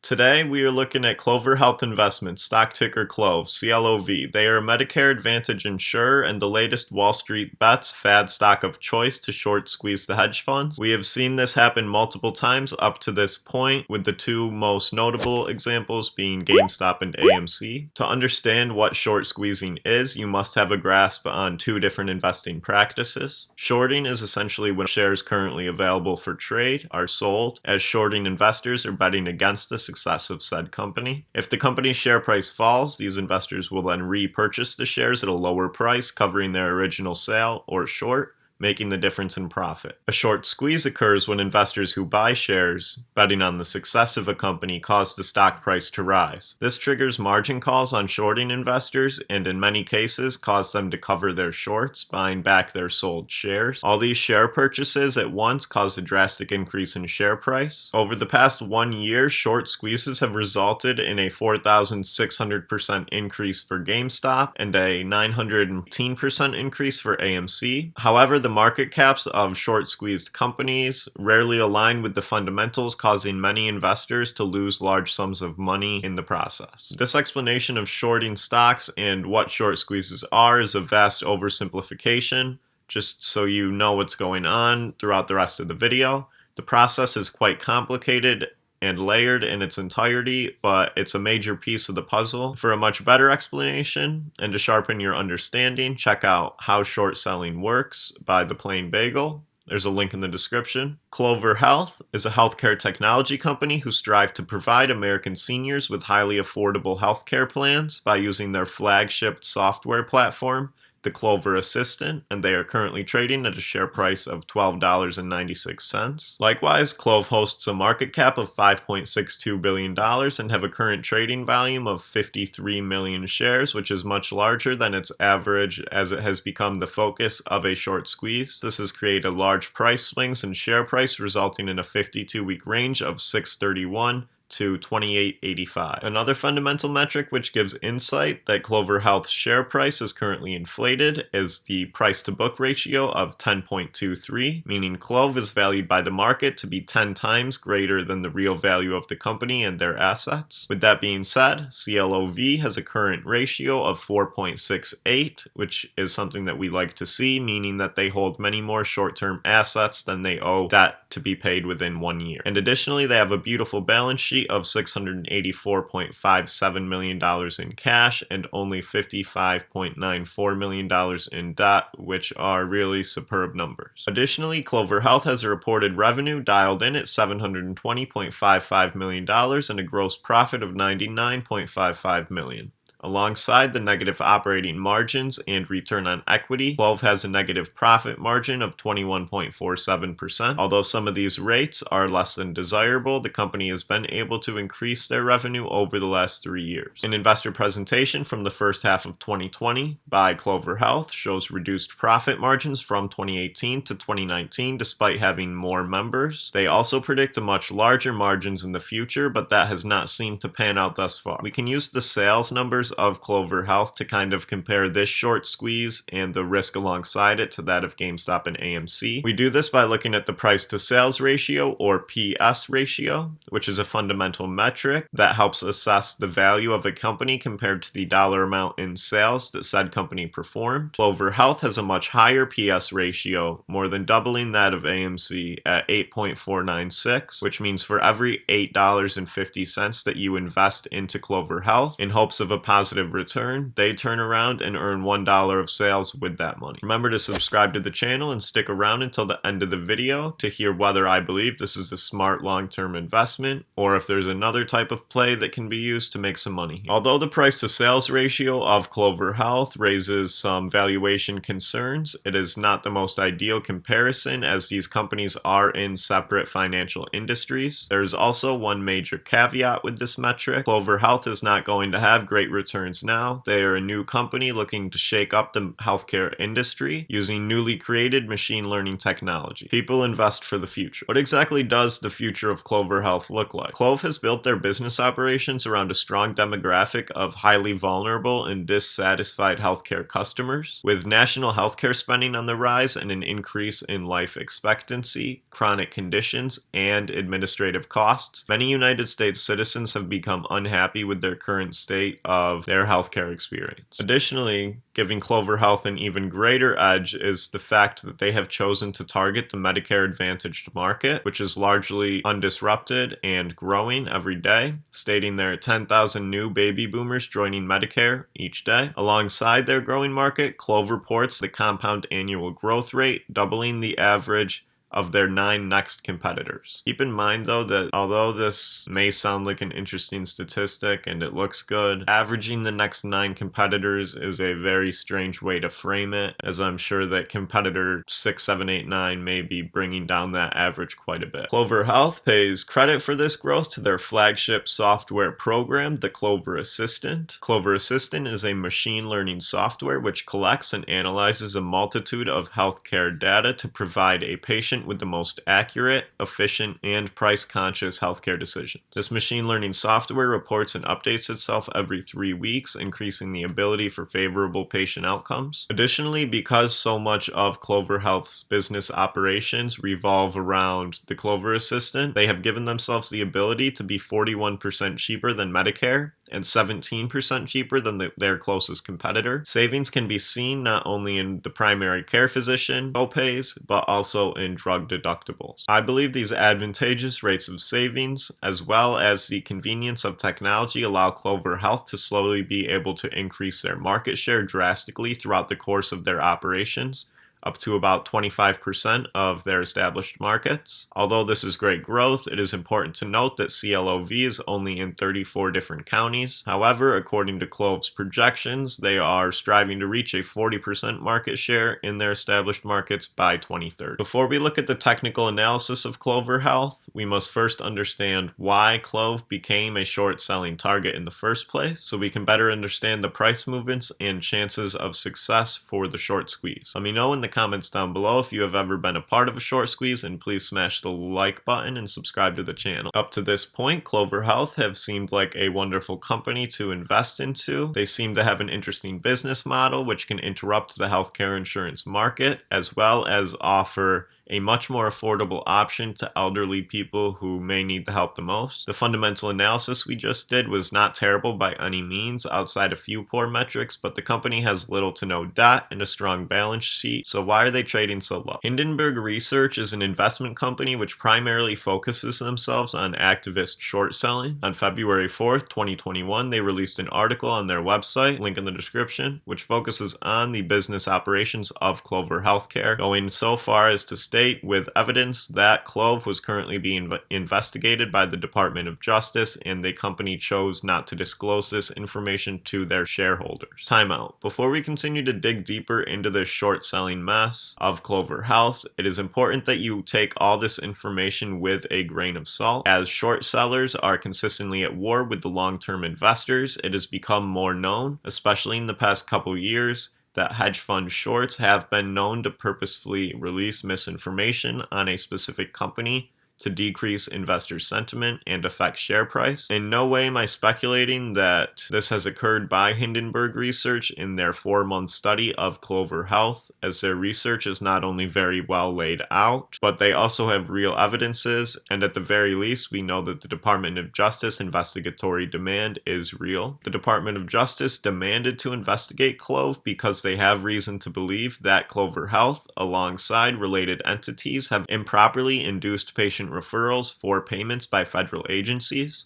Today, we are looking at Clover Health Investments, stock ticker CLOV, CLOV. They are a Medicare Advantage insurer and the latest WallStreetBets fad stock of choice to short squeeze the hedge funds. We have seen this happen multiple times up to this point, with the two most notable examples being GameStop and AMC. To understand what short squeezing is, you must have a grasp on two different investing practices. Shorting is essentially when shares currently available for trade are sold, as shorting investors are betting against the success of said company. If the company's share price falls, these investors will then repurchase the shares at a lower price, covering their original sale or short, making the difference in profit. A short squeeze occurs when investors who buy shares, betting on the success of a company, cause the stock price to rise. This triggers margin calls on shorting investors and in many cases cause them to cover their shorts, buying back their sold shares. All these share purchases at once cause a drastic increase in share price. Over the past 1 year, short squeezes have resulted in a 4,600% increase for GameStop and a 918% increase for AMC. However, the market caps of short-squeezed companies rarely align with the fundamentals, causing many investors to lose large sums of money in the process. This explanation of shorting stocks and what short squeezes are is a vast oversimplification, just so you know what's going on throughout the rest of the video. The process is quite complicated and layered in its entirety, but it's a major piece of the puzzle. For a much better explanation and to sharpen your understanding, check out How Short Selling Works by the Plain Bagel. There's a link in the description. Clover Health is a healthcare technology company who strive to provide American seniors with highly affordable healthcare plans by using their flagship software platform, the Clover Assistant, and they are currently trading at a share price of $12.96. Likewise, CLOV hosts a market cap of $5.62 billion and have a current trading volume of 53 million shares, which is much larger than its average as it has become the focus of a short squeeze. This has created large price swings in share price, resulting in a 52-week range of 631 to 28.85. Another fundamental metric which gives insight that Clover Health's share price is currently inflated is the price to book ratio of 10.23, meaning CLOV is valued by the market to be 10 times greater than the real value of the company and their assets. With that being said, CLOV has a current ratio of 4.68, which is something that we like to see, meaning that they hold many more short-term assets than they owe debt to be paid within 1 year. And additionally, they have a beautiful balance sheet of $684.57 million in cash and only $55.94 million in debt, which are really superb numbers. Additionally, Clover Health has a reported revenue dialed in at $720.55 million and a gross profit of $99.55 million. Alongside the negative operating margins and return on equity, CLOV has a negative profit margin of 21.47%. Although some of these rates are less than desirable, the company has been able to increase their revenue over the last 3 years. An investor presentation from the first half of 2020 by Clover Health shows reduced profit margins from 2018 to 2019 despite having more members. They also predict a much larger margins in the future, but that has not seemed to pan out thus far. We can use the sales numbers of Clover Health to kind of compare this short squeeze and the risk alongside it to that of GameStop and AMC. We do this by looking at the price to sales ratio, or PS ratio, which is a fundamental metric that helps assess the value of a company compared to the dollar amount in sales that said company performed. Clover Health has a much higher PS ratio, more than doubling that of AMC at 8.496, which means for every $8.50 that you invest into Clover Health in hopes of a positive return, they turn around and earn $1 of sales with that money. Remember to subscribe to the channel and stick around until the end of the video to hear whether I believe this is a smart long-term investment or if there's another type of play that can be used to make some money. Although the price to sales ratio of Clover Health raises some valuation concerns, it is not the most ideal comparison as these companies are in separate financial industries. There's also one major caveat with this metric. Clover Health is not going to have great returns returns now. They are a new company looking to shake up the healthcare industry using newly created machine learning technology. People invest for the future. What exactly does the future of Clover Health look like? Clove has built their business operations around a strong demographic of highly vulnerable and dissatisfied healthcare customers. With national healthcare spending on the rise and an increase in life expectancy, chronic conditions, and administrative costs, many United States citizens have become unhappy with their current state of their healthcare experience. Additionally, giving Clover Health an even greater edge is the fact that they have chosen to target the Medicare Advantaged market, which is largely undisrupted and growing every day, stating there are 10,000 new baby boomers joining Medicare each day. Alongside their growing market, Clover reports the compound annual growth rate doubling the average of their 9 next competitors. Keep in mind though that although this may sound like an interesting statistic and it looks good, averaging the next 9 competitors is a very strange way to frame it, as I'm sure that competitor 6, 7, 8, 9 may be bringing down that average quite a bit. Clover Health pays credit for this growth to their flagship software program, the Clover Assistant. Clover Assistant is a machine learning software which collects and analyzes a multitude of healthcare data to provide a patient with the most accurate, efficient, and price-conscious healthcare decisions. This machine learning software reports and updates itself every 3 weeks, increasing the ability for favorable patient outcomes. Additionally, because so much of Clover Health's business operations revolve around the Clover Assistant, they have given themselves the ability to be 41% cheaper than Medicare and 17% cheaper than their closest competitor. Savings can be seen not only in the primary care physician co-pays, but also in drug deductibles. I believe these advantageous rates of savings, as well as the convenience of technology, allow Clover Health to slowly be able to increase their market share drastically throughout the course of their operations, up to about 25% of their established markets. Although this is great growth, it is important to note that CLOV is only in 34 different counties. However, according to Clove's projections, they are striving to reach a 40% market share in their established markets by 2030. Before we look at the technical analysis of Clover Health, we must first understand why Clove became a short selling target in the first place, so we can better understand the price movements and chances of success for the short squeeze. Let me know in the comments down below if you have ever been a part of a short squeeze, and please smash the like button and subscribe to the channel. Up to this point, Clover Health have seemed like a wonderful company to invest into. They seem to have an interesting business model which can interrupt the healthcare insurance market, as well as offer a much more affordable option to elderly people who may need the help the most. The fundamental analysis we just did was not terrible by any means, outside a few poor metrics, but the company has little to no debt and a strong balance sheet, so why are they trading so low? Hindenburg Research is an investment company which primarily focuses themselves on activist short selling. On February 4th, 2021, they released an article on their website, link in the description, which focuses on the business operations of Clover Healthcare, going so far as to state with evidence that Clove was currently being investigated by the Department of Justice, and the company chose not to disclose this information to their shareholders. Timeout. Before we continue to dig deeper into this short selling mess of Clover Health, it is important that you take all this information with a grain of salt. As short sellers are consistently at war with the long-term investors, it has become more known, especially in the past couple years, that hedge fund shorts have been known to purposefully release misinformation on a specific company to decrease investor sentiment and affect share price. In no way am I speculating that this has occurred by Hindenburg Research in their 4-month study of Clover Health, as their research is not only very well laid out, but they also have real evidences, and at the very least, we know that the Department of Justice investigatory demand is real. The Department of Justice demanded to investigate Clove because they have reason to believe that Clover Health, alongside related entities, have improperly induced patient referrals for payments by federal agencies.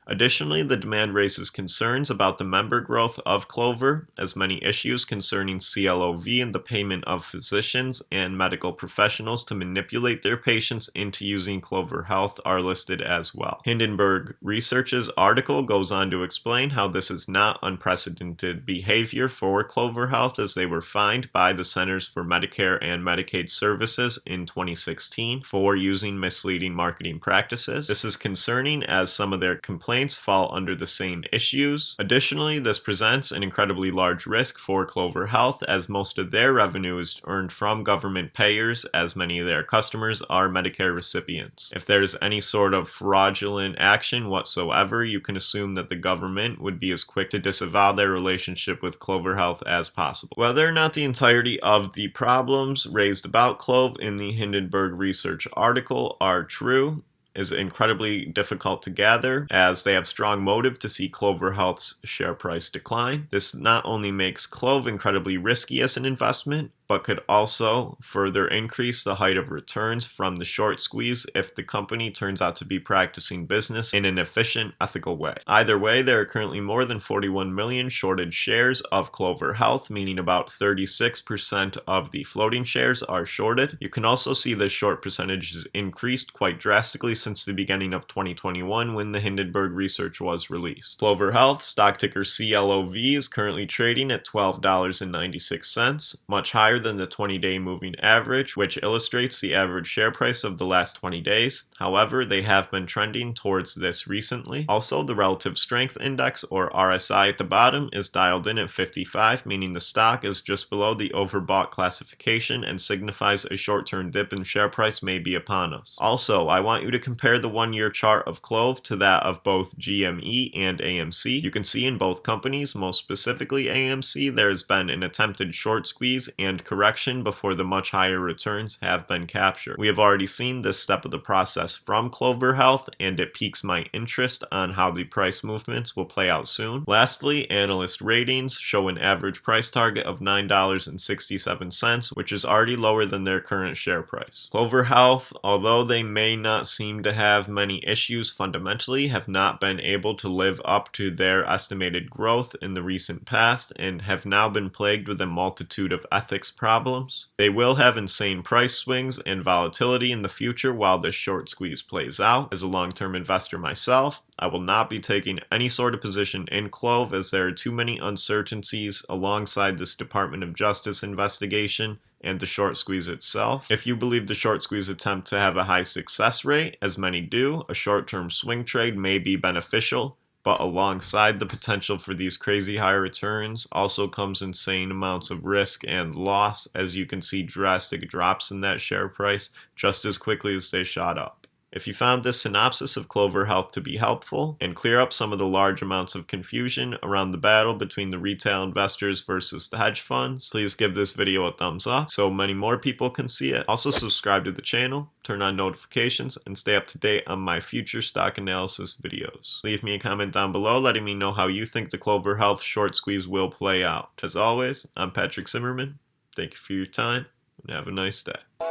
Additionally, the demand raises concerns about the member growth of Clover, as many issues concerning CLOV and the payment of physicians and medical professionals to manipulate their patients into using Clover Health are listed as well. Hindenburg Research's article goes on to explain how this is not unprecedented behavior for Clover Health, as they were fined by the Centers for Medicare and Medicaid Services in 2016 for using misleading marketing practices. This is concerning, as some of their complaints complaints fall under the same issues. Additionally, this presents an incredibly large risk for Clover Health, as most of their revenue is earned from government payers, as many of their customers are Medicare recipients. If there's any sort of fraudulent action whatsoever, you can assume that the government would be as quick to disavow their relationship with Clover Health as possible. Whether or not the entirety of the problems raised about CLOV in the Hindenburg Research article are true is incredibly difficult to gather, as they have strong motive to see Clover Health's share price decline. This not only makes CLOV incredibly risky as an investment, but could also further increase the height of returns from the short squeeze if the company turns out to be practicing business in an efficient, ethical way. Either way, there are currently more than 41 million shorted shares of Clover Health, meaning about 36% of the floating shares are shorted. You can also see the short percentage has increased quite drastically since the beginning of 2021 when the Hindenburg research was released. Clover Health, stock ticker CLOV, is currently trading at $12.96, much higher than the 20-day moving average, which illustrates the average share price of the last 20 days. However, they have been trending towards this recently. Also, the relative strength index, or RSI, at the bottom is dialed in at 55, meaning the stock is just below the overbought classification and signifies a short-term dip in share price may be upon us. Also, I want you to compare the one-year chart of CLOV to that of both GME and AMC. You can see in both companies, most specifically AMC, there has been an attempted short squeeze and correction before the much higher returns have been captured. We have already seen this step of the process from Clover Health, and it piques my interest on how the price movements will play out soon. Lastly, analyst ratings show an average price target of $9.67, which is already lower than their current share price. Clover Health, although they may not seem to have many issues fundamentally, have not been able to live up to their estimated growth in the recent past and have now been plagued with a multitude of ethics problems. They will have insane price swings and volatility in the future while this short squeeze plays out. As a long-term investor myself, I will not be taking any sort of position in CLOV, as there are too many uncertainties alongside this Department of Justice investigation and the short squeeze itself. If you believe the short squeeze attempt to have a high success rate, as many do, a short-term swing trade may be beneficial, but alongside the potential for these crazy high returns also comes insane amounts of risk and loss, as you can see drastic drops in that share price just as quickly as they shot up. If you found this synopsis of Clover Health to be helpful and clear up some of the large amounts of confusion around the battle between the retail investors versus the hedge funds, please give this video a thumbs up so many more people can see it. Also subscribe to the channel, turn on notifications, and stay up to date on my future stock analysis videos. Leave me a comment down below letting me know how you think the Clover Health short squeeze will play out. As always, I'm Patrick Zimmerman. Thank you for your time and have a nice day.